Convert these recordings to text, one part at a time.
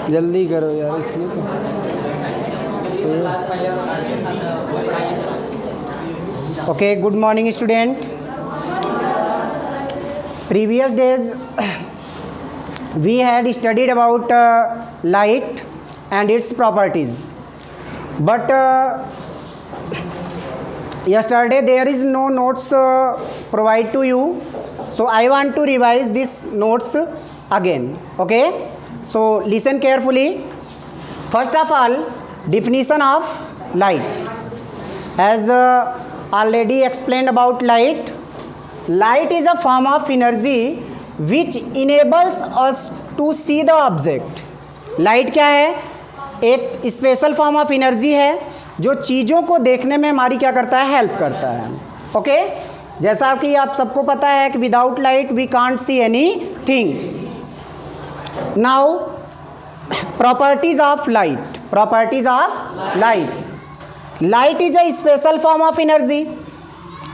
जल्दी करो यार इसमें तो। Okay, good morning student. Previous days we had studied about light and its properties, but yesterday there is no notes provide to you, so I want to revise these notes again. Okay, so listen carefully. First of all, definition of light. As already explained about light, light is a form of energy which enables us to see the object. Light क्या है? एक special form of energy है जो चीज़ों को देखने में हमारी क्या करता है? हेल्प करता है। ओके, जैसा कि आप सबको पता है कि without light we can't see anything. Now properties of light. Properties of light. Light is a special form of energy.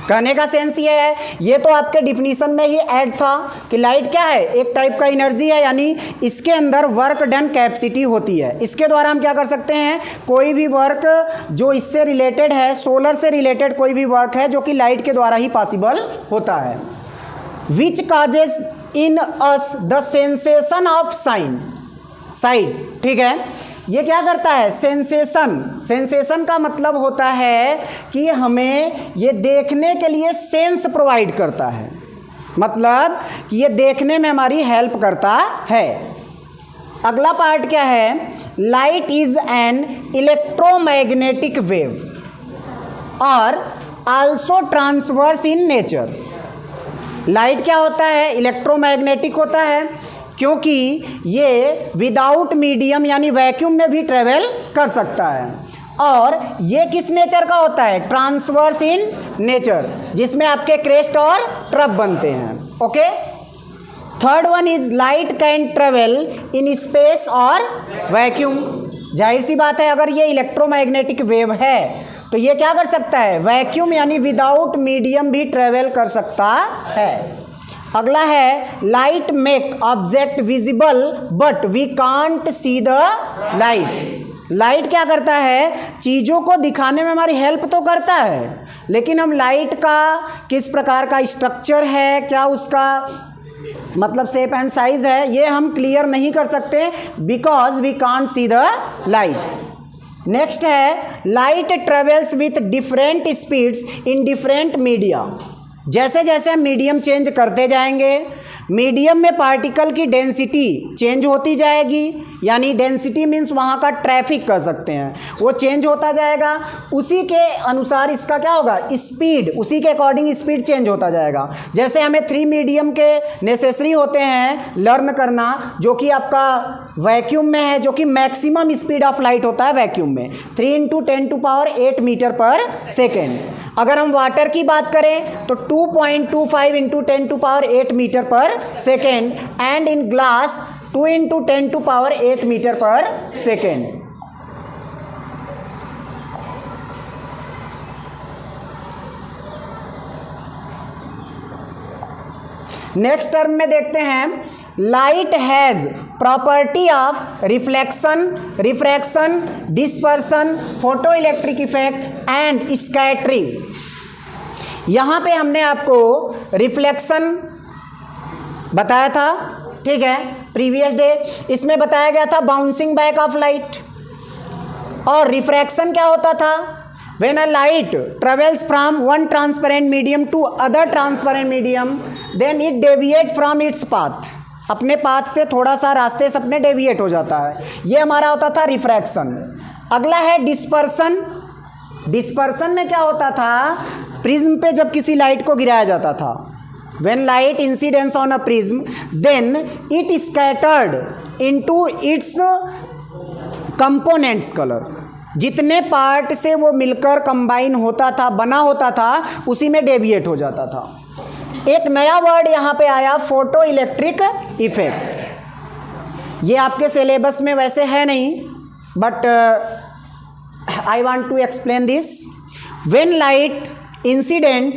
कहने का सेंस ये है, ये तो आपके डिफिनीशन में ही ऐड था कि लाइट क्या है? एक टाइप का एनर्जी है, यानी इसके अंदर वर्क डन कैपेसिटी होती है। इसके द्वारा हम क्या कर सकते हैं? कोई भी वर्क जो इससे रिलेटेड है, सोलर से रिलेटेड कोई भी वर्क है जो कि लाइट के द्वारा ही पॉसिबल होता है। Which causes in us the sensation of sight. ठीक है, ये क्या करता है? सेंसेशन। सेंसेशन का मतलब होता है कि हमें ये देखने के लिए सेंस प्रोवाइड करता है, मतलब कि ये देखने में हमारी हेल्प करता है। अगला पार्ट क्या है? Light is an electromagnetic wave और also transverse in nature. Light क्या होता है? इलेक्ट्रोमैग्नेटिक होता है, क्योंकि ये विदाउट मीडियम यानी वैक्यूम में भी ट्रेवल कर सकता है। और ये किस नेचर का होता है? ट्रांसवर्स इन नेचर, जिसमें आपके क्रेस्ट और ट्रफ बनते हैं। Okay, third one is light can travel in space और वैक्यूम। जाहिर सी बात है, अगर ये इलेक्ट्रोमैग्नेटिक वेव है तो ये क्या कर सकता है? वैक्यूम यानी विदाउट मीडियम भी ट्रेवल कर सकता है। अगला है light make object visible but we can't see the light. Light क्या करता है? चीज़ों को दिखाने में हमारी हेल्प तो करता है, लेकिन हम लाइट का किस प्रकार का स्ट्रक्चर है, क्या उसका मतलब शेप एंड साइज है, ये हम क्लियर नहीं कर सकते because we can't see the light. Next है light travels with different speeds in different media. जैसे जैसे हम मीडियम चेंज करते जाएंगे, मीडियम में पार्टिकल की डेंसिटी चेंज होती जाएगी, यानी डेंसिटी मीन्स वहाँ का ट्रैफिक कर सकते हैं, वो चेंज होता जाएगा। उसी के अनुसार इसका क्या होगा? स्पीड, उसी के अकॉर्डिंग स्पीड चेंज होता जाएगा। जैसे हमें 3 मीडियम के नेसेसरी होते हैं लर्न करना, जो कि आपका वैक्यूम में है, जो कि मैक्सिमम स्पीड ऑफ लाइट होता है वैक्यूम में 3 × 10⁸ मीटर पर सेकेंड। अगर हम वाटर की बात करें तो 2.25 × 10⁸ metre per second, and in glass 2 × 10⁸ metre per second. Next term में देखते हैं light has property of reflection, refraction, dispersion, photo electric effect and scattering. यहाँ पे हमने आपको रिफ्लेक्शन बताया था, ठीक है, प्रीवियस डे। इसमें बताया गया था बाउंसिंग बैक ऑफ लाइट। और रिफ्रैक्शन क्या होता था? When a light travels from one transparent medium to other transparent medium then it deviate from its path. अपने पाथ से थोड़ा सा रास्ते से अपने डेविएट हो जाता है, ये हमारा होता था रिफ्रैक्शन। अगला है डिस्पर्सन। डिस्पर्सन में क्या होता था? प्रिज्म पे जब किसी लाइट को गिराया जाता था, when light incidence on a prism then it scattered into its components color। जितने पार्ट से वो मिलकर कंबाइन होता था, बना होता था, उसी में डेविएट हो जाता था। एक नया वर्ड यहाँ पे आया, फोटो इलेक्ट्रिक इफेक्ट। ये आपके सिलेबस में वैसे है नहीं, but I want to explain this. When light incident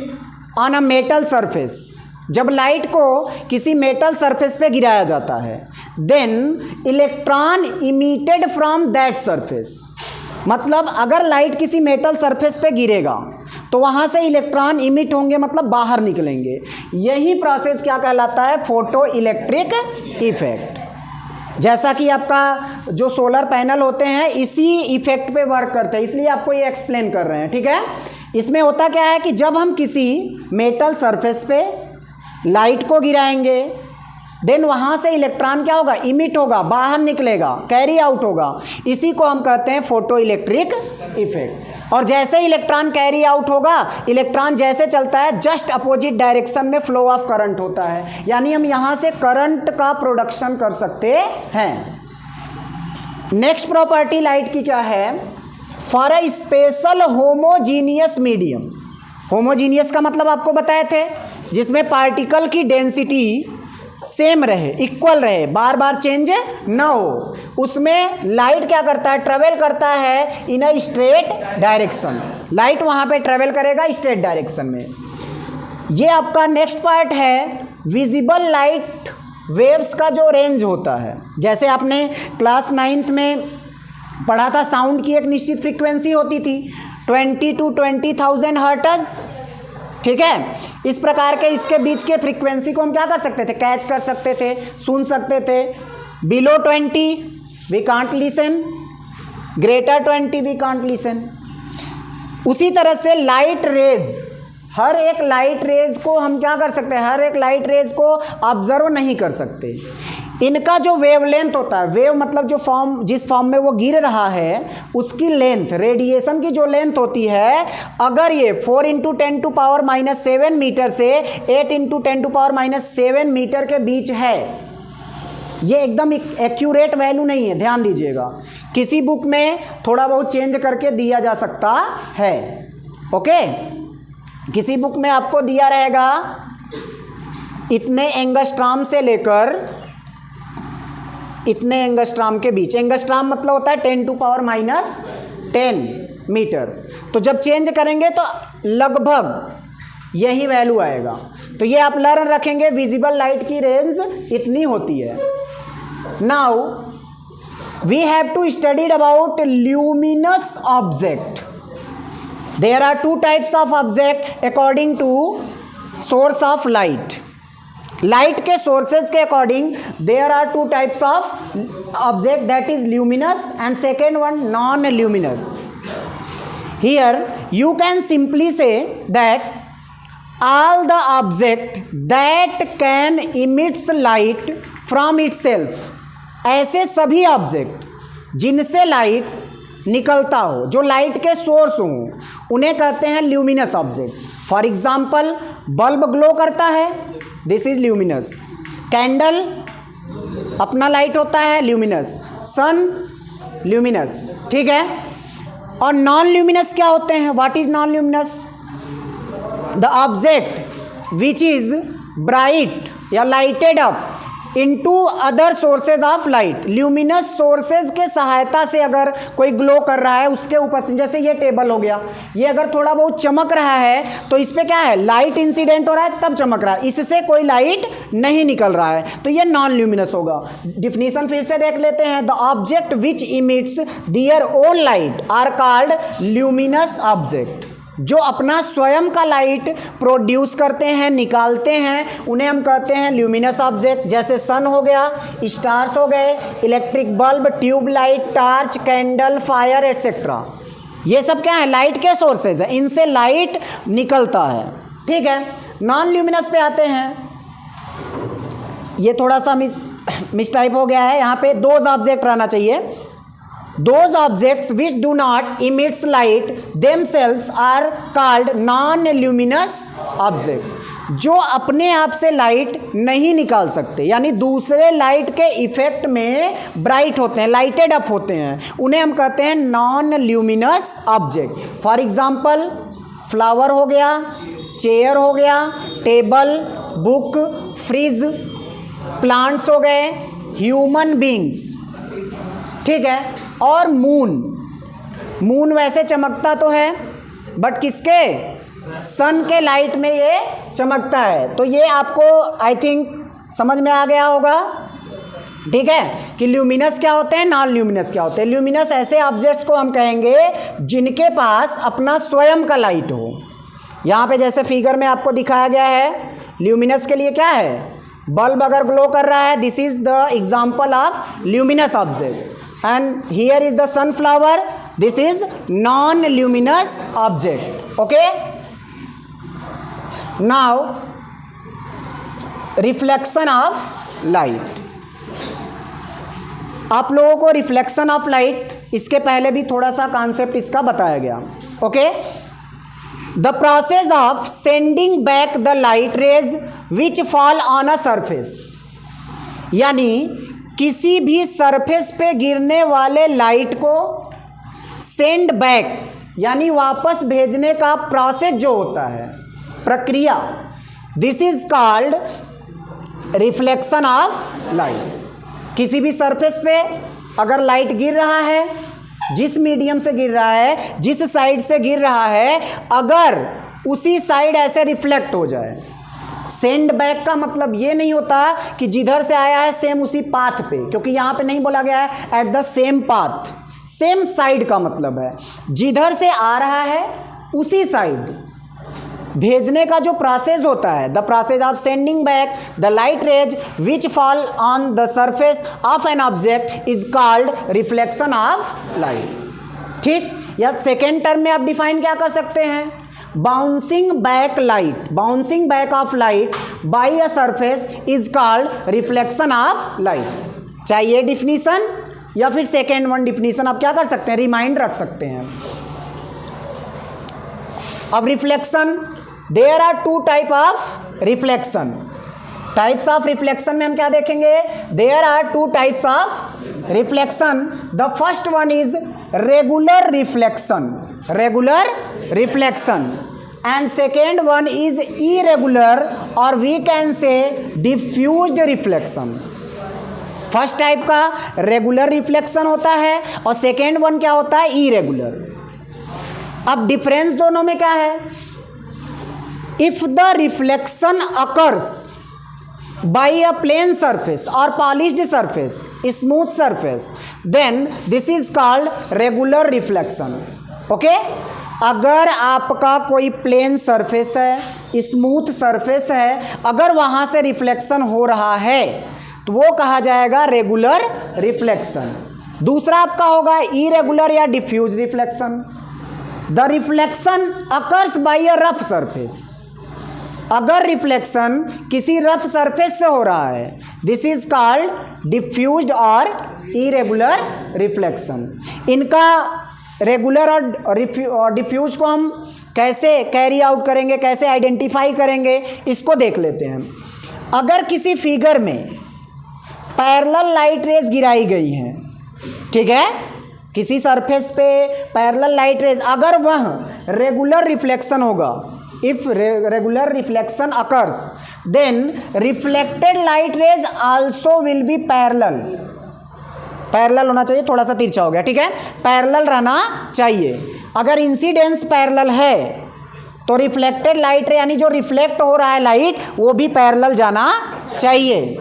on a metal surface, जब लाइट को किसी मेटल सरफेस पे गिराया जाता है, then electron emitted from that surface, मतलब अगर लाइट किसी मेटल सरफेस पे गिरेगा तो वहाँ से इलेक्ट्रॉन इमिट होंगे, मतलब बाहर निकलेंगे। यही प्रोसेस क्या कहलाता है? Photo electric effect. जैसा कि आपका जो सोलर पैनल होते हैं इसी इफेक्ट पे वर्क करते हैं, इसलिए आपको ये एक्सप्लेन कर रहे हैं, ठीक है। इसमें होता क्या है कि जब हम किसी मेटल सरफेस पे लाइट को गिराएंगे, देन वहाँ से इलेक्ट्रॉन क्या होगा? इमिट होगा, बाहर निकलेगा, कैरी आउट होगा। इसी को हम कहते हैं फोटो इलेक्ट्रिक इफेक्ट। और जैसे इलेक्ट्रॉन कैरी आउट होगा, इलेक्ट्रॉन जैसे चलता है जस्ट अपोजिट डायरेक्शन में फ्लो ऑफ करंट होता है, यानी हम यहाँ से करंट का प्रोडक्शन कर सकते हैं। नेक्स्ट प्रॉपर्टी लाइट की क्या है? For a special homogeneous medium. Homogeneous का मतलब आपको बताए थे, जिसमें पार्टिकल की डेंसिटी सेम रहे, इक्वल रहे, बार बार चेंज ना हो, उसमें लाइट क्या करता है? ट्रेवल करता है इन अ स्ट्रेट डायरेक्शन। लाइट वहाँ पे ट्रेवल करेगा स्ट्रेट डायरेक्शन में। ये आपका नेक्स्ट पार्ट है विजिबल लाइट वेव्स का जो रेंज होता है। जैसे आपने क्लास 9th में पढ़ा था, साउंड की एक निश्चित फ्रीक्वेंसी होती थी 20 to 20,000 हर्ट्ज, ठीक है। इस प्रकार के इसके बीच के फ्रीक्वेंसी को हम क्या कर सकते थे? कैच कर सकते थे, सुन सकते थे। Below 20 we can't listen, greater 20 we can't listen. उसी तरह से लाइट रेज, हर एक लाइट रेज को हम क्या कर सकते हैं? हर एक लाइट रेज को ऑब्जर्व नहीं कर सकते। इनका जो वेवलेंथ होता है, वेव मतलब जो फॉर्म, जिस फॉर्म में वो गिर रहा है उसकी लेंथ, रेडिएशन की जो लेंथ होती है, अगर ये 4 × 10⁻⁷ मीटर से 8 × 10⁻⁷ मीटर के बीच है, ये एकदम एक्यूरेट वैल्यू नहीं है, ध्यान दीजिएगा। किसी बुक में थोड़ा बहुत चेंज करके दिया जा सकता है, ओके। किसी बुक में आपको दिया रहेगा इतने एंगस्ट्रॉम से लेकर इतने एंगस्ट्रॉम के बीच। एंगस्ट्रॉम मतलब होता है 10⁻⁻10 मीटर। तो जब चेंज करेंगे तो लगभग यही वैल्यू आएगा। तो ये आप लर्न रखेंगे, विजिबल लाइट की रेंज इतनी होती है। Now we have to study about luminous object. There are 2 types of object according to source of light. Light के सोर्सेज के according there are 2 types of object, that is luminous and second one non luminous. Here you can simply say that all the object that can emits light from itself, ऐसे सभी object जिनसे light निकलता हो, जो light के source हों, उन्हें कहते हैं luminous object. For example, bulb glow करता है, दिस इज ल्यूमिनस। कैंडल अपना लाइट होता है, ल्यूमिनस। सन ल्यूमिनस, ठीक है। और नॉन ल्यूमिनस क्या होते हैं? What is non luminous? The object which is bright या lighted up into other sources of light। Luminous sources के सहायता से अगर कोई ग्लो कर रहा है उसके ऊपर, जैसे ये टेबल हो गया, ये अगर थोड़ा बहुत चमक रहा है तो इस पर क्या है? लाइट इंसिडेंट हो रहा है तब चमक रहा है, इससे कोई लाइट नहीं निकल रहा है, तो ये नॉन ल्यूमिनस होगा। डिफिनीशन फिर से देख लेते हैं। The object which emits their own light are called luminous object. जो अपना स्वयं का लाइट प्रोड्यूस करते हैं, निकालते हैं, उन्हें हम कहते हैं ल्यूमिनस ऑब्जेक्ट। जैसे सन हो गया, स्टार्स हो गए, electric bulb, tube light, torch, candle, fire etcetera. ये सब क्या है? लाइट के सोर्सेज है, इनसे लाइट निकलता है, ठीक है। नॉन ल्यूमिनस पे आते हैं। ये थोड़ा सा मिसटाइप हो गया है, यहाँ पे दोज ऑब्जेक्ट रहना चाहिए। Those objects which do not emit light themselves are called non-luminous object। जो अपने आप से लाइट नहीं निकाल सकते, यानी दूसरे लाइट के इफेक्ट में ब्राइट होते हैं, लाइटेड अप होते हैं, उन्हें हम कहते हैं non luminous object. For example, flower हो गया, चेयर हो गया, टेबल, बुक, फ्रिज, प्लांट्स हो गए, ह्यूमन बींग्स, ठीक है। और मून वैसे चमकता तो है, बट किसके? सन के लाइट में ये चमकता है। तो ये आपको आई थिंक समझ में आ गया होगा, ठीक है, कि ल्यूमिनस क्या होते हैं, नॉन ल्यूमिनस क्या होते हैं। ल्यूमिनस ऐसे ऑब्जेक्ट्स को हम कहेंगे जिनके पास अपना स्वयं का लाइट हो। यहाँ पे जैसे फिगर में आपको दिखाया गया है, ल्यूमिनस के लिए क्या है, बल्ब अगर ग्लो कर रहा है, this is the example of luminous object. And here is the sunflower, this is non luminous object. Okay, now reflection of light. आप लोगों को रिफ्लेक्शन ऑफ लाइट इसके पहले भी थोड़ा सा कॉन्सेप्ट इसका बताया गया। Okay, the process of sending back the light rays which fall on a surface, यानी किसी भी सरफेस पे गिरने वाले लाइट को सेंड बैक यानी वापस भेजने का प्रोसेस जो होता है, प्रक्रिया, this is called reflection of light. किसी भी सरफेस पे अगर लाइट गिर रहा है, जिस मीडियम से गिर रहा है, जिस साइड से गिर रहा है, अगर उसी साइड ऐसे रिफ्लेक्ट हो जाए, सेंड बैक का मतलब ये नहीं होता कि जिधर से आया है सेम उसी पाथ पे, क्योंकि यहाँ पे नहीं बोला गया है at the same path, same side का मतलब है जिधर से आ रहा है उसी साइड भेजने का जो प्रोसेस होता है, the process of sending back the light rays which fall on the surface of an object is called reflection of light. ठीक, या सेकेंड टर्म में आप डिफाइन क्या कर सकते हैं, bouncing back light, bouncing back of light by a surface is called reflection of light. चाहे ये डिफिनीशन या फिर सेकेंड वन डिफिनीशन आप क्या कर सकते हैं, रिमाइंड रख सकते हैं। अब reflection, there are two type of reflection. Types of reflection में हम क्या देखेंगे, there are two types of reflection. The first one is regular reflection, regular reflection, and second one is irregular और we can say diffused reflection. First type का regular reflection होता है और second one क्या होता है, इरेगुलर। अब difference दोनों में क्या है, if the reflection occurs by a plane surface और polished surface, smooth surface, then this is called regular reflection. Okay, अगर आपका कोई प्लेन सरफेस है, स्मूथ सरफेस है, अगर वहां से रिफ्लेक्शन हो रहा है तो वो कहा जाएगा रेगुलर रिफ्लेक्शन। दूसरा आपका होगा इरेगुलर या diffuse reflection. The reflection occurs by a rough surface, अगर रिफ्लेक्शन किसी रफ सरफेस से हो रहा है, दिस इज कॉल्ड डिफ्यूज्ड और इरेगुलर रिफ्लेक्शन। इनका रेगुलर और डिफ्यूज को हम कैसे कैरी आउट करेंगे, कैसे आइडेंटिफाई करेंगे, इसको देख लेते हैं। अगर किसी फिगर में पैरेलल लाइट रेज गिराई गई हैं, ठीक है, किसी सरफेस पे पैरेलल लाइट रेज, अगर वह रेगुलर रिफ्लेक्शन होगा, if regular reflection occurs, then reflected light rays also will be parallel. Parallel होना चाहिए, थोड़ा सा तिरछा हो गया, ठीक है, पैरेलल रहना चाहिए। अगर इंसिडेंस पैरेलल है तो रिफ्लेक्टेड लाइट रे यानी जो रिफ्लेक्ट हो रहा है लाइट वो भी पैरेलल जाना चाहिए।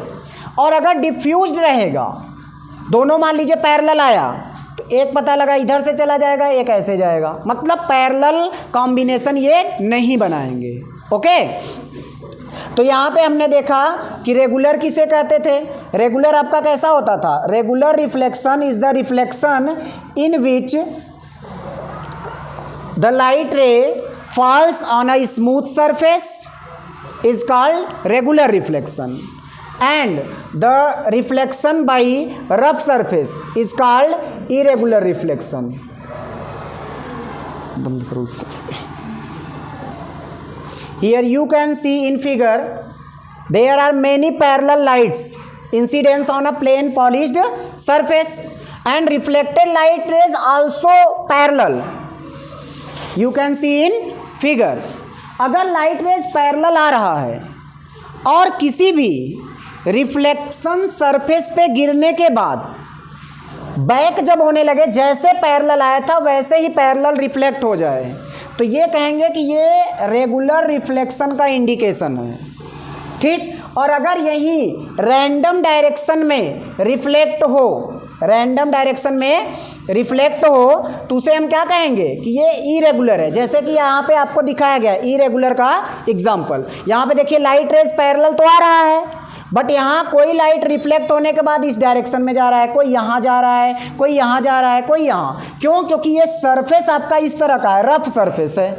और अगर डिफ्यूज्ड रहेगा, दोनों मान लीजिए पैरेलल आया तो एक पता लगा इधर से चला जाएगा, एक ऐसे जाएगा, मतलब पैरेलल कॉम्बिनेशन ये नहीं बनाएंगे। ओके, तो यहाँ पे हमने देखा कि रेगुलर किसे कहते थे, रेगुलर आपका कैसा होता था, regular reflection is the reflection in which the light रे falls on a smooth surface is called regular reflection, and the reflection by rough surface is called irregular reflection. बंद करो उसको। Here you can see in figure there are many parallel lights incidence on a plain polished surface and reflected light rays also parallel. You can see in figure. अगर light rays parallel आ रहा है और किसी भी reflection surface पे गिरने के बाद बैक जब होने लगे, जैसे पैरेलल आया था वैसे ही पैरेलल रिफ्लेक्ट हो जाए, तो ये कहेंगे कि ये रेगुलर रिफ्लेक्शन का इंडिकेशन है, ठीक। और अगर यही रैंडम डायरेक्शन में रिफ्लेक्ट हो, रैंडम डायरेक्शन में रिफ्लेक्ट हो, तो उसे हम क्या कहेंगे कि ये इरेगुलर है। जैसे कि यहाँ पे आपको दिखाया गया इरेगुलर का एग्जांपल। यहाँ पे देखिए लाइट रेज पैरेलल तो आ रहा है, बट यहाँ कोई लाइट रिफ्लेक्ट होने के बाद इस डायरेक्शन में जा रहा है, कोई यहाँ जा रहा है, कोई यहाँ जा रहा है, कोई यहाँ। क्यों? क्योंकि ये सरफेस आपका इस तरह का है, रफ सरफेस है,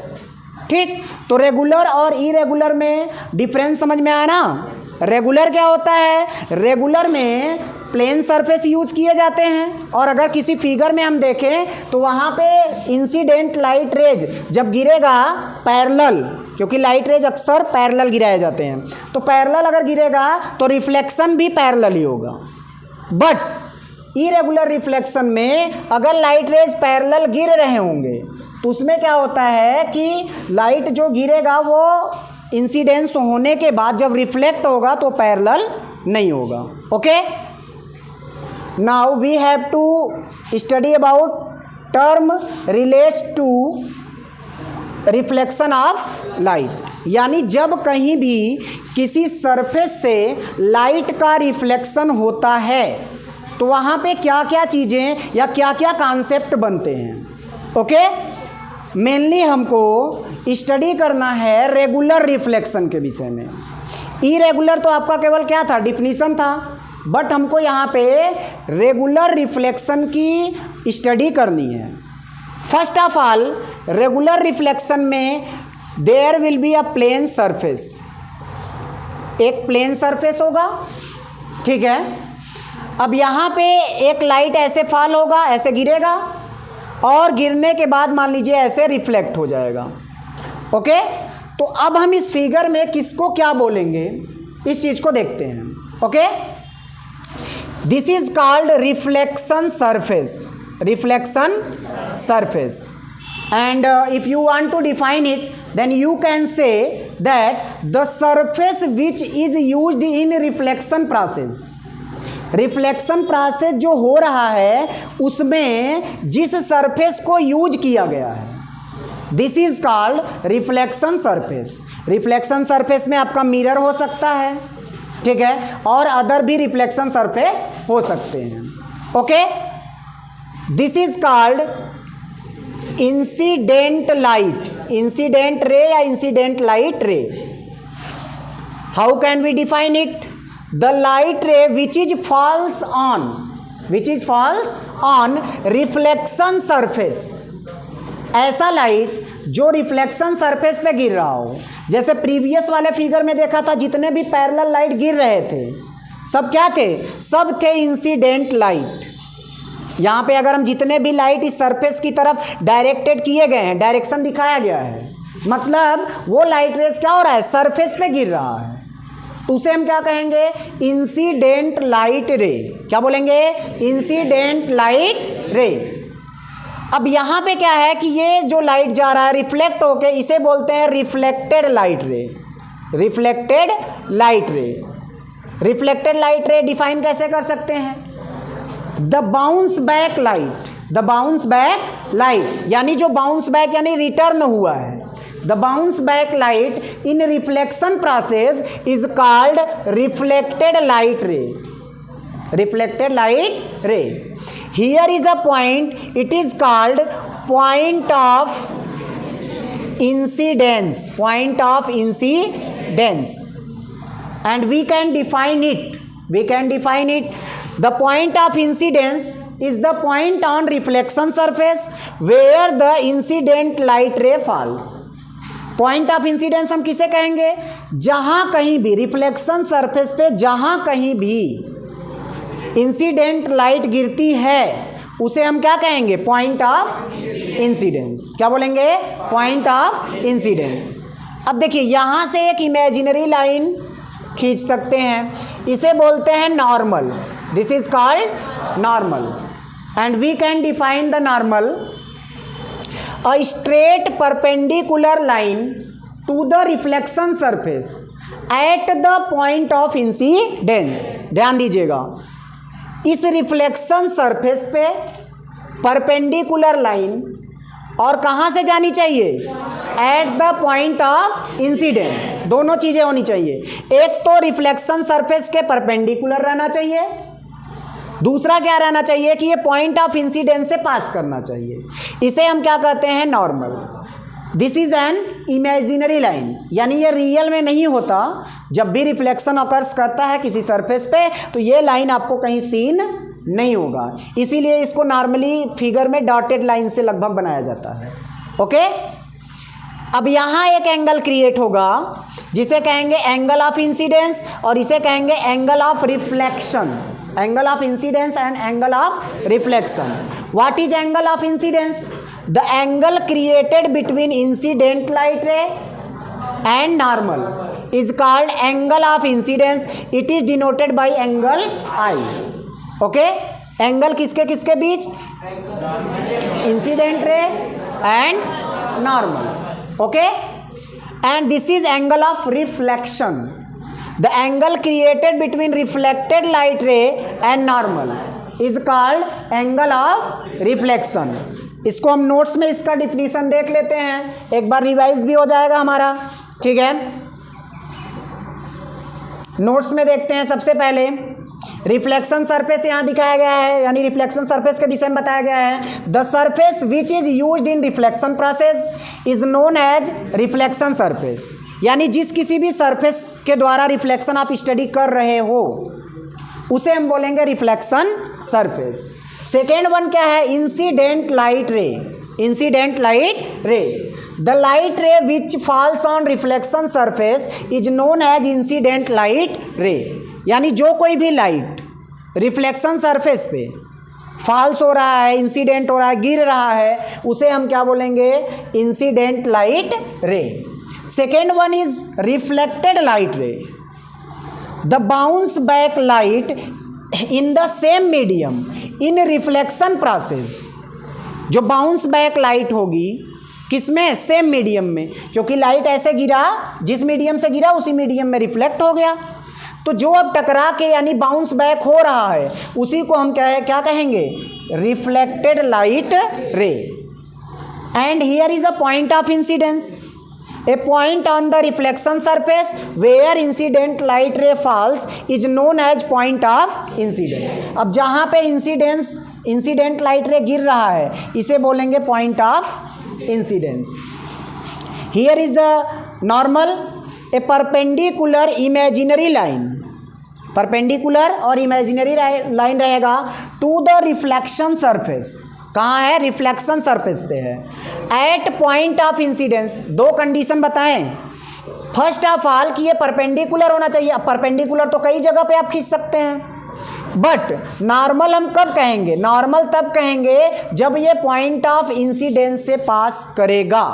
ठीक। तो रेगुलर और इरेगुलर में डिफरेंस समझ में आया ना। रेगुलर क्या होता है? रेगुलर में प्लेन सरफेस यूज किए जाते हैं, और अगर किसी फिगर में हम देखें तो वहाँ पे इंसिडेंट लाइट रेज जब गिरेगा पैरेलल, क्योंकि लाइट रेज अक्सर पैरेलल गिराए जाते हैं, तो पैरेलल अगर गिरेगा तो रिफ्लेक्शन भी पैरेलल ही होगा। बट इरेगुलर रिफ्लेक्शन में अगर लाइट रेज पैरेलल गिर रहे होंगे तो उसमें क्या होता है कि लाइट जो गिरेगा वो इंसिडेंस होने के बाद जब रिफ्लेक्ट होगा तो पैरेलल नहीं होगा। Okay, now we have to study about term relates to reflection of light, यानी जब कहीं भी किसी सरफेस से लाइट का रिफ्लेक्शन होता है तो वहाँ पे क्या क्या चीज़ें या क्या क्या कॉन्सेप्ट बनते हैं। ओके, मेनली हमको स्टडी करना है रेगुलर रिफ्लेक्शन के विषय में। इरेगुलर तो आपका केवल क्या था, डिफिनीशन था, बट हमको यहाँ पे रेगुलर रिफ्लेक्शन की स्टडी करनी है। First of all, regular reflection में there will be a plane surface, एक प्लेन सरफेस होगा, ठीक है। अब यहाँ पे एक लाइट ऐसे फॉल होगा, ऐसे गिरेगा, और गिरने के बाद मान लीजिए ऐसे रिफ्लेक्ट हो जाएगा। ओके, तो अब हम इस फिगर में किसको क्या बोलेंगे इस चीज को देखते हैं। Okay, this is called reflection surface, reflection surface, and if you want to define it then you can say that the surface which is used in reflection process. Reflection process जो हो रहा है उसमें जिस सरफेस को use किया गया है, this is called reflection surface. Reflection surface में आपका मिरर हो सकता है, ठीक है, और अदर भी रिफ्लेक्शन सरफेस हो सकते हैं। Okay, this is called incident light, incident ray या incident light ray. How can we define it? The light ray which is falls on reflection surface, ऐसा लाइट जो रिफ्लेक्शन सरफेस पे गिर रहा हो। जैसे प्रीवियस वाले फिगर में देखा था, जितने भी पैरेलल लाइट गिर रहे थे सब क्या थे? सब थे इंसिडेंट लाइट। यहाँ पे अगर हम जितने भी लाइट इस सरफेस की तरफ डायरेक्टेड किए गए हैं, डायरेक्शन दिखाया गया है, मतलब वो लाइट रेस क्या हो रहा है? सरफेस पे गिर रहा है, तो उसे हम क्या कहेंगे? इंसिडेंट लाइट रे। क्या बोलेंगे? इंसिडेंट लाइट रे। अब यहाँ पे क्या है कि ये जो लाइट जा रहा है रिफ्लेक्ट होके, इसे बोलते हैं रिफ्लेक्टेड लाइट रे, रिफ्लेक्टेड लाइट रे। रिफ्लेक्टेड लाइट रे डिफाइन कैसे कर सकते हैं? The bounce back light, the bounce back light, यानी जो बाउंस बैक यानी रिटर्न हुआ है, the bounce back light in reflection process is called reflected light ray, reflected light ray. Here is a point, it is called point of incidence, point of incidence, and we can define it, we can define it. The point of incidence is the point on reflection surface where the incident light ray falls. Point of incidence हम किसे कहेंगे? जहां कहीं भी reflection surface पे जहां कहीं भी इंसिडेंट लाइट गिरती है उसे हम क्या कहेंगे? Point of incidence. क्या बोलेंगे? Point of incidence. अब देखिए यहां से एक इमेजिनरी लाइन खींच सकते हैं, इसे बोलते हैं normal. This is called normal, and we can define the normal, a straight perpendicular line to the reflection surface at the point of incidence। ध्यान दीजिएगा, इस रिफ्लेक्शन सरफेस पे परपेंडिकुलर लाइन और कहाँ से जानी चाहिए, at the point of incidence. दोनों चीजें होनी चाहिए, एक तो रिफ्लेक्शन सरफेस के परपेंडिकुलर रहना चाहिए, दूसरा क्या रहना चाहिए कि ये पॉइंट ऑफ इंसिडेंस से पास करना चाहिए। इसे हम क्या कहते हैं, normal. This is an imaginary line, यानी ये रियल में नहीं होता। जब भी रिफ्लेक्शन ऑकर्स करता है किसी सरफेस पे तो ये लाइन आपको कहीं सीन नहीं होगा, इसीलिए इसको नॉर्मली फिगर में डॉटेड लाइन से लगभग बनाया जाता है। ओके, अब यहाँ एक एंगल क्रिएट होगा जिसे कहेंगे एंगल ऑफ इंसिडेंस और इसे कहेंगे angle of reflection. Angle of incidence and angle of reflection. What is angle of incidence? The angle created between incident light ray and normal is called angle of incidence. It is denoted by angle I. Okay, angle किसके किसके बीच, incident ray and normal. Okay, and this is angle of reflection. The angle created between reflected light ray and normal is called angle of reflection. इसको हम notes में इसका definition देख लेते हैं, एक बार रिवाइज भी हो जाएगा हमारा। ठीक है, नोट्स में देखते हैं। सबसे पहले रिफ्लेक्शन सरफेस यहाँ दिखाया गया है, यानी रिफ्लेक्शन सरफेस के विषय में बताया गया है। The surface which is used in reflection process is known as reflection surface. यानी जिस किसी भी सरफेस के द्वारा रिफ्लेक्शन आप स्टडी कर रहे हो उसे हम बोलेंगे रिफ्लेक्शन सरफेस। सेकेंड वन क्या है, incident light ray. Incident light ray, the light ray which falls on reflection surface is known as incident light ray. यानी जो कोई भी लाइट रिफ्लेक्शन सरफेस पे फॉल्स हो रहा है, इंसिडेंट हो रहा है, गिर रहा है, उसे हम क्या बोलेंगे, इंसिडेंट लाइट रे। Second one is reflected light ray, the bounce back light in the same medium in reflection process. जो बाउंस बैक लाइट होगी किसमें, सेम मीडियम में, क्योंकि लाइट ऐसे गिरा, जिस मीडियम से गिरा उसी मीडियम में रिफ्लेक्ट हो गया। तो जो अब टकरा के यानी बाउंस बैक हो रहा है उसी को हम क्या कहेंगे, reflected light ray. And here is a point of incidence, a point on the reflection surface where incident light ray falls is known as point of incidence। अब जहाँ पे इंसिडेंट लाइट रे गिर रहा है इसे बोलेंगे point of incidence. Here is the normal, A perpendicular imaginary line. Perpendicular और इमेजिनरी लाइन रहेगा टू द रिफ्लेक्शन सरफेस। कहाँ है, रिफ्लेक्शन सरफेस पे है। एट पॉइंट ऑफ इंसिडेंस, दो कंडीशन बताएं। फर्स्ट ऑफ ऑल कि ये परपेंडिकुलर होना चाहिए। अब परपेंडिकुलर तो कई जगह पे आप खींच सकते हैं, बट नॉर्मल हम कब कहेंगे, नॉर्मल तब कहेंगे जब ये पॉइंट ऑफ इंसिडेंस से पास करेगा।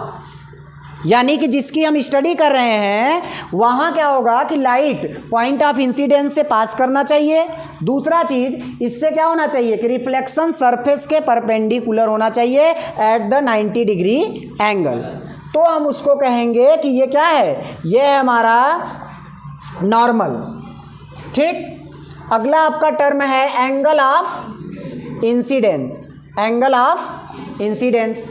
यानी कि जिसकी हम स्टडी कर रहे हैं वहाँ क्या होगा कि लाइट पॉइंट ऑफ इंसिडेंस से पास करना चाहिए। दूसरा चीज़, इससे क्या होना चाहिए कि रिफ्लेक्शन सरफेस के परपेंडिकुलर होना चाहिए एट द 90 डिग्री एंगल। तो हम उसको कहेंगे कि ये क्या है, ये है हमारा नॉर्मल। ठीक, अगला आपका टर्म है angle of incidence. Angle of incidence,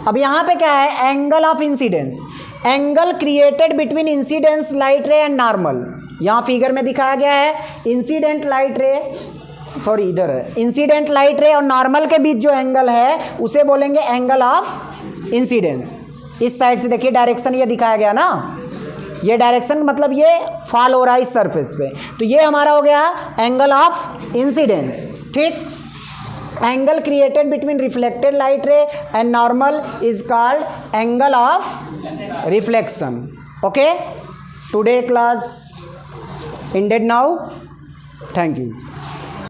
अब यहाँ पे क्या है, angle of incidence, angle created between incidence light ray and normal. यहाँ फिगर में दिखाया गया है इंसिडेंट लाइट रे, सॉरी इधर है, इंसिडेंट लाइट रे और नॉर्मल के बीच जो एंगल है उसे बोलेंगे एंगल ऑफ इंसिडेंस। इस साइड से देखिए डायरेक्शन ये दिखाया गया ना, ये डायरेक्शन मतलब ये फॉल हो रहा है इस सरफेस पे, तो ये हमारा हो गया एंगल ऑफ इंसिडेंस। ठीक, angle created between reflected light ray and normal is called angle of reflection. Okay, today class ended now. Thank you.